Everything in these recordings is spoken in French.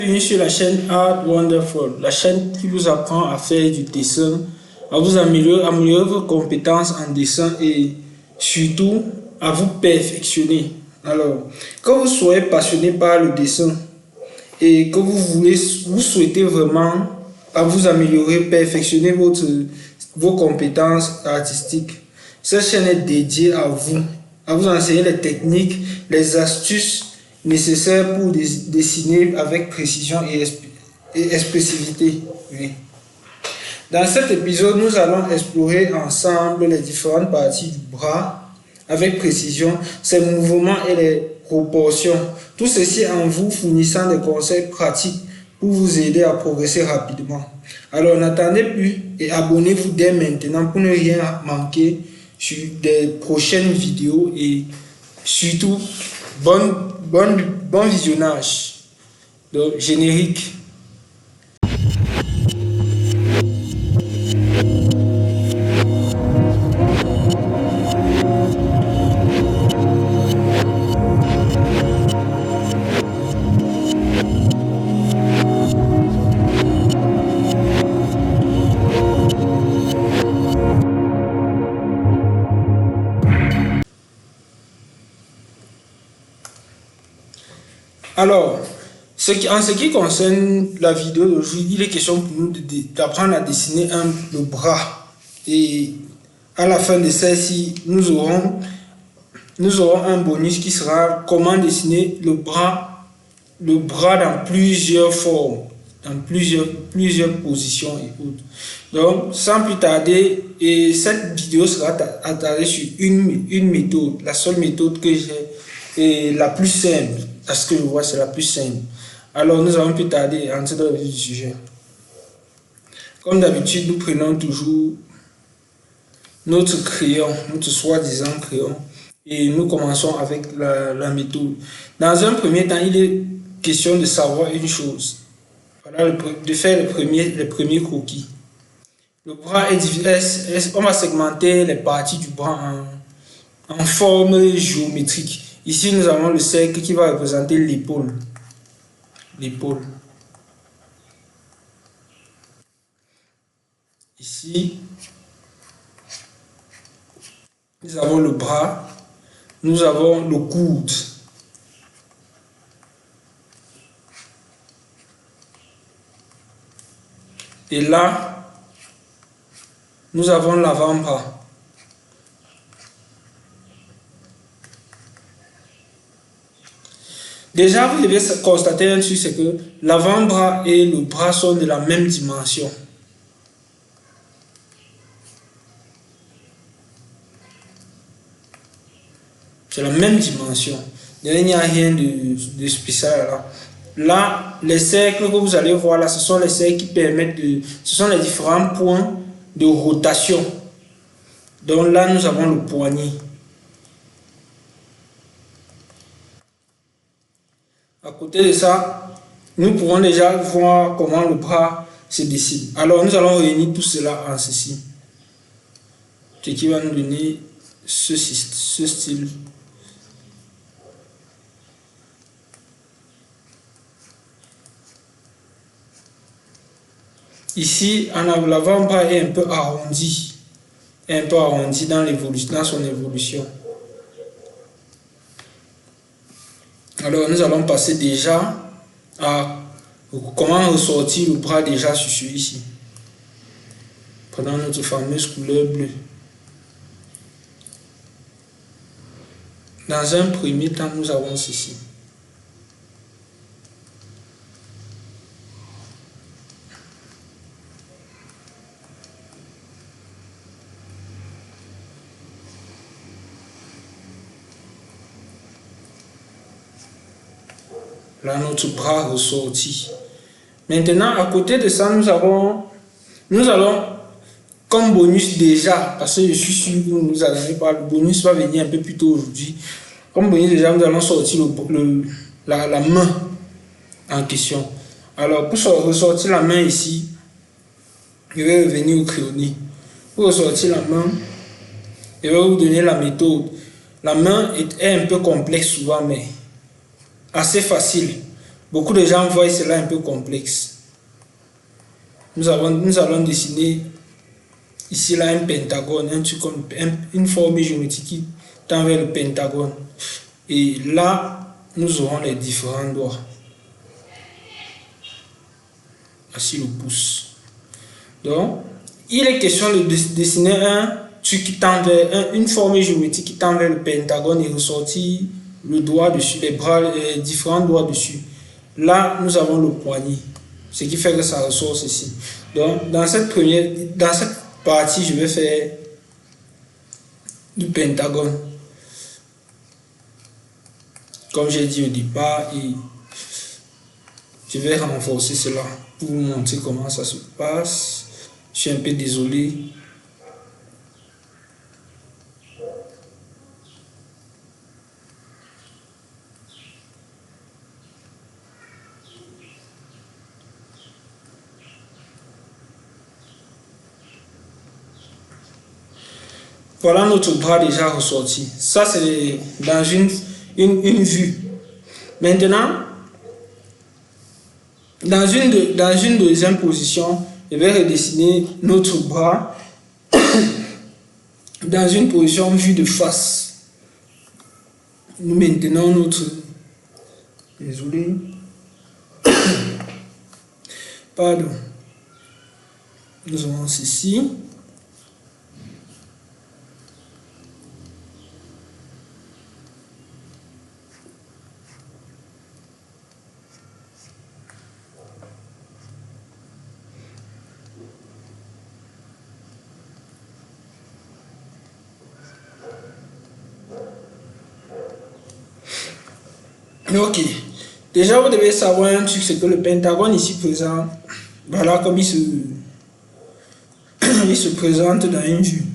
Bienvenue sur la chaîne Art Wonderful, la chaîne qui vous apprend à faire du dessin, à vous améliorer vos compétences en dessin et surtout à vous perfectionner. Alors, quand vous soyez passionné par le dessin et que vous souhaitez vraiment à vous améliorer, perfectionner vos compétences artistiques, cette chaîne est dédiée à vous enseigner les techniques, les astuces nécessaires pour dessiner avec précision et expressivité. Oui. Dans cet épisode, nous allons explorer ensemble les différentes parties du bras avec précision, ses mouvements et les proportions. Tout ceci en vous fournissant des conseils pratiques pour vous aider à progresser rapidement. Alors n'attendez plus et abonnez-vous dès maintenant pour ne rien manquer sur des prochaines vidéos et surtout bon visionnage. Donc, générique. Alors, en ce qui concerne la vidéo d'aujourd'hui, il est question pour nous d'apprendre à dessiner le bras. Et à la fin de celle-ci, nous aurons un bonus qui sera comment dessiner le bras dans plusieurs formes, dans plusieurs positions et autres. Donc, sans plus tarder, et cette vidéo sera attardée sur une méthode, la seule méthode que j'ai et la plus simple. À ce que je vois, c'est la plus simple. Alors, nous allons plus tarder à entrer dans le vif du sujet. Comme d'habitude, nous prenons toujours notre crayon, notre soi-disant crayon, et nous commençons avec la méthode. Dans un premier temps, il est question de savoir une chose. Voilà, de faire les premiers croquis. Le bras on va segmenter les parties du bras en forme géométrique. Ici, nous avons le cercle qui va représenter l'épaule. Ici, nous avons le bras. Nous avons le coude. Et là, nous avons l'avant-bras. Déjà, vous devez constater un truc, c'est que l'avant-bras et le bras sont de la même dimension. C'est la même dimension. Il n'y a rien de spécial là. Là, les cercles que vous allez voir là, ce sont les cercles qui permettent ce sont les différents points de rotation. Donc là, nous avons le poignet. À côté de ça, nous pourrons déjà voir comment le bras se dessine. Alors, nous allons réunir tout cela en ceci. Ce qui va nous donner ce style. Ici, l'avant-bras est un peu arrondi dans son évolution. Alors, nous allons passer déjà à comment ressortir le bras déjà sur celui-ci. Prenons notre fameuse couleur bleue. Dans un premier temps, nous avons ceci. Là, notre bras ressorti. Maintenant, à côté de ça, nous allons comme bonus déjà, parce que je suis sûr que nous allons parler, le bonus va venir un peu plus tôt aujourd'hui. Comme bonus déjà, nous allons sortir la main en question. Alors, pour ressortir la main ici, je vais revenir au crayonné. Pour ressortir la main, je vais vous donner la méthode. La main est un peu complexe souvent, mais assez facile. Beaucoup de gens voient cela un peu complexe. Nous allons dessiner ici là un pentagone, un truc comme une forme géométrique qui tend vers le pentagone. Et là, nous aurons les différents doigts. Voici le pouce. Donc, il est question de dessiner un truc qui tend vers une forme géométrique qui tend vers le pentagone et ressortir le doigt dessus, les bras, les différents doigts dessus. Là, nous avons le poignet, ce qui fait que ça ressort ici. Donc, dans cette partie, je vais faire du pentagone. Comme j'ai dit au départ, et je vais renforcer cela pour vous montrer comment ça se passe. Je suis un peu désolé. Voilà notre bras déjà ressorti. Ça, c'est dans une vue. Maintenant, dans une deuxième position, je vais redessiner notre bras dans une position vue de face. Nous maintenons notre... Désolé. Pardon. Nous avons ceci. Ok. Déjà, vous devez savoir un truc, c'est que le pentagone ici présent, voilà comme il se présente dans une vue.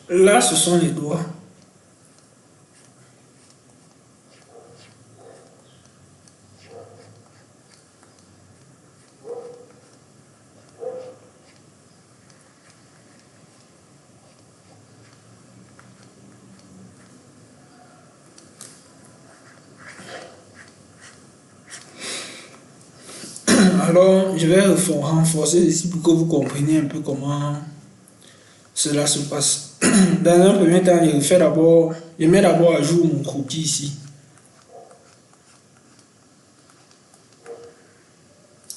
Là, ce sont les doigts. Alors, je vais renforcer ici pour que vous compreniez un peu comment cela se passe. Dans un premier temps, je mets d'abord à jour mon croquis ici.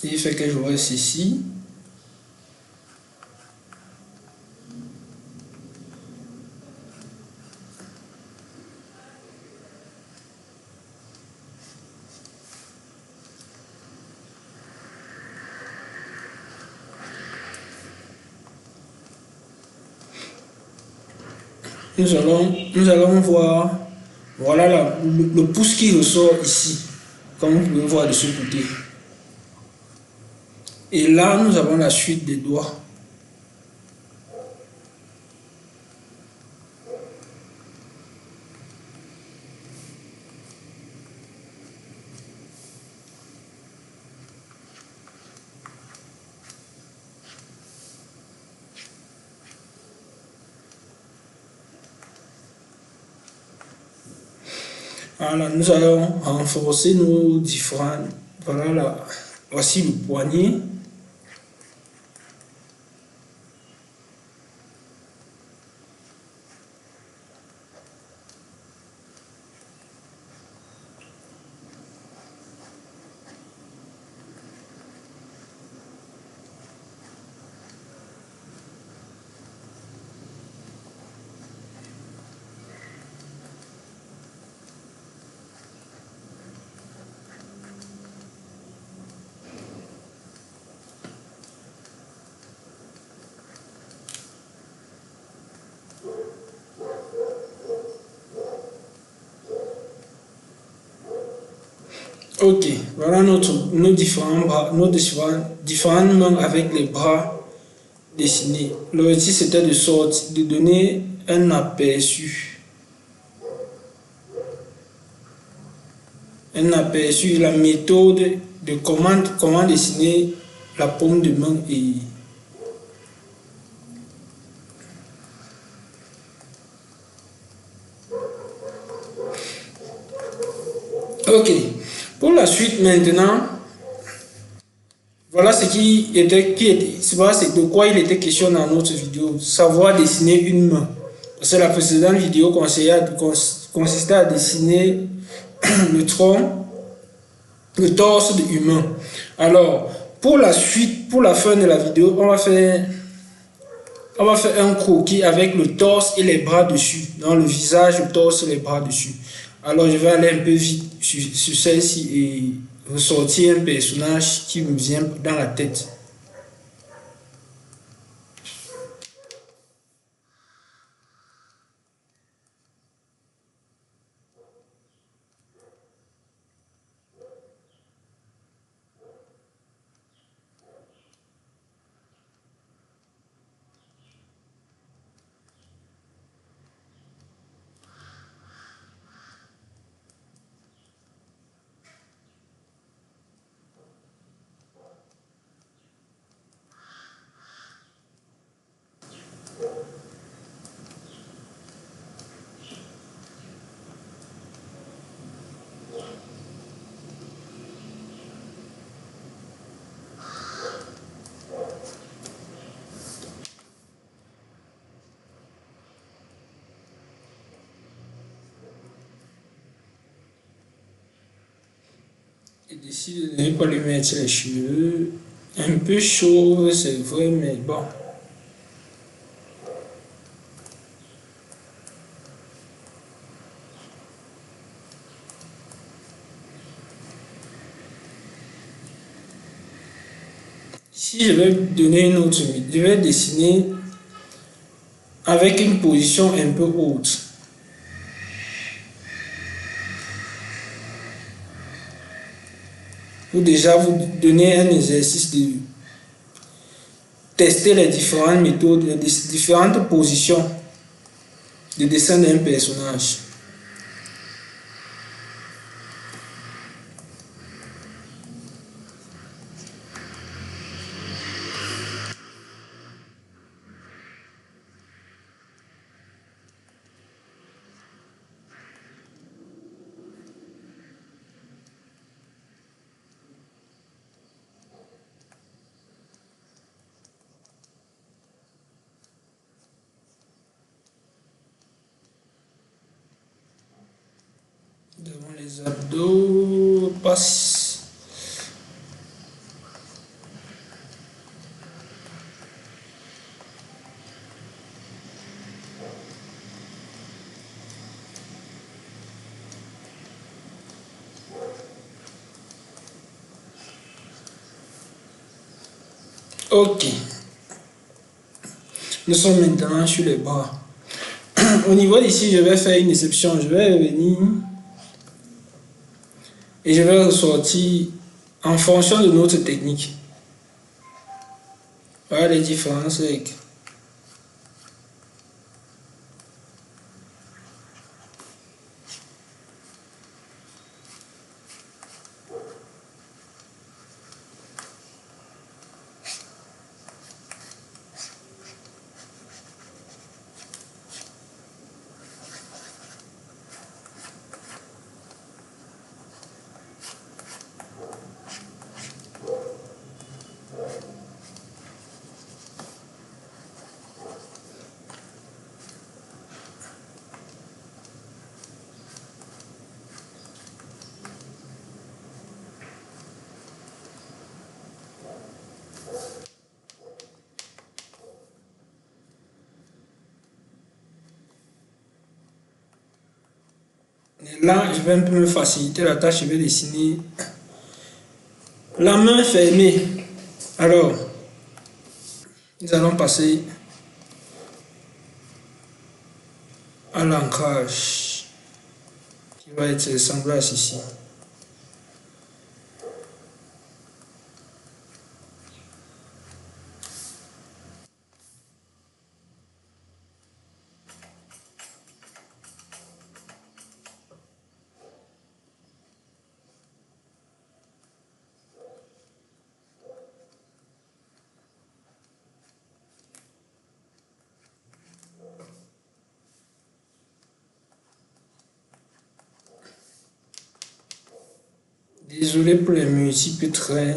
Et il fait que j'aurai ceci. Nous allons voir, voilà le pouce qui ressort ici, comme vous pouvez voir de ce côté. Et là, nous avons la suite des doigts. Voilà, nous allons renforcer nos différents. Voilà, là, voici le poignet. Ok, voilà nos différents bras, différentes mains avec les bras dessinés. L'objectif c'était de donner un aperçu. un aperçu, la méthode de comment dessiner la paume de main et ok. Pour la suite maintenant, voilà ce voilà c'est de quoi il était question dans notre vidéo, savoir dessiner une main. Parce que la précédente vidéo consistait à dessiner le tronc, le torse de humain. Alors, pour la suite, pour la fin de la vidéo, on va faire un croquis avec le torse et les bras dessus. Dans le visage, le torse et les bras dessus. Alors, je vais aller un peu vite sur celle-ci et ressortir un personnage qui me vient dans la tête. Et décide de ne pas lui mettre les cheveux. Un peu chauve, c'est vrai, mais bon. Ici, je vais donner une autre. Je vais dessiner avec une position un peu haute. Pour déjà vous donner un exercice de tester les différentes méthodes, les différentes positions de dessin d'un personnage. Devant les abdos, passe. Ok. Nous sommes maintenant sur les bras. Au niveau d'ici, je vais faire une exception. Je vais venir et je vais ressortir en fonction de notre technique. Voilà les différences avec. Là, je vais un peu me faciliter la tâche. Je vais dessiner la main fermée. Alors, nous allons passer à l'ancrage qui va être semblable ici. Désolé pour les multiples traits.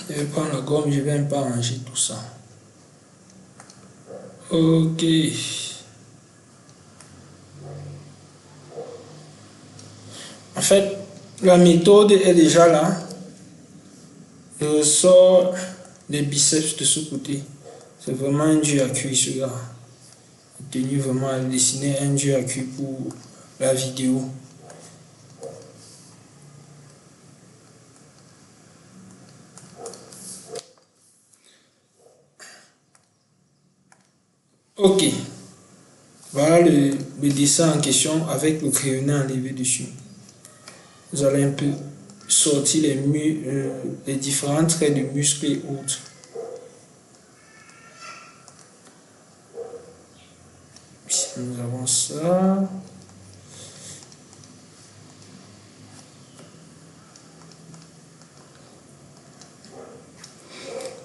Je vais prendre la gomme, je vais un peu arranger tout ça. Ok. En fait, la méthode est déjà là. Je sors les biceps de ce côté. C'est vraiment un dur à cuire, ce gars. J'ai tenu vraiment à dessiner un dur à cuire pour la vidéo. Ok, voilà le dessin en question avec le crayonné enlevé dessus. Vous allez un peu sortir les différents traits de muscles et autres. Ici, nous avons ça.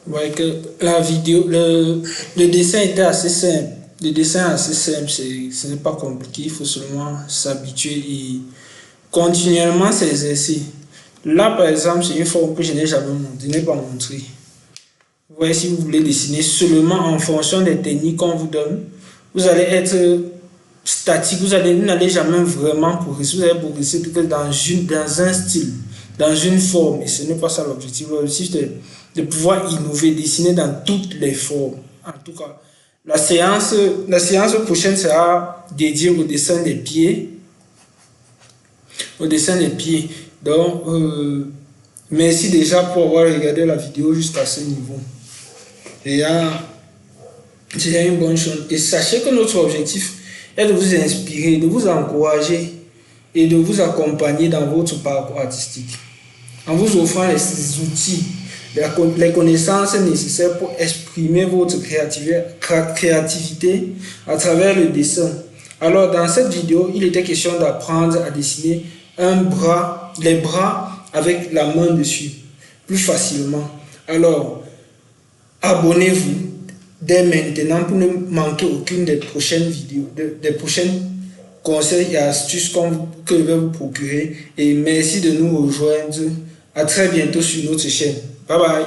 Vous voyez que la vidéo, le dessin était assez simple. Le dessin est assez simple, ce n'est pas compliqué, il faut seulement s'habituer et continuellement s'exercer. Là, par exemple, c'est une forme que je n'ai jamais montré, je n'ai pas montré. Vous voyez, si vous voulez dessiner seulement en fonction des techniques qu'on vous donne, vous allez être statique, vous n'allez jamais vraiment progresser, vous allez progresser que dans un style, dans une forme, et ce n'est pas ça l'objectif. L'objectif, c'est de pouvoir innover, dessiner dans toutes les formes. En tout cas, la séance prochaine sera dédiée au dessin des pieds. Au dessin des pieds. Donc, merci déjà pour avoir regardé la vidéo jusqu'à ce niveau. C'est déjà une bonne chose. Et sachez que notre objectif est de vous inspirer, de vous encourager et de vous accompagner dans votre parcours artistique. En vous offrant les outils, les connaissances nécessaires pour exprimer votre créativité à travers le dessin. Alors, dans cette vidéo, il était question d'apprendre à dessiner les bras avec la main dessus, plus facilement. Alors, abonnez-vous dès maintenant pour ne manquer aucune des prochaines vidéos, des prochaines conseils et astuces que je vais vous procurer. Et merci de nous rejoindre. À très bientôt sur notre chaîne. Bye bye.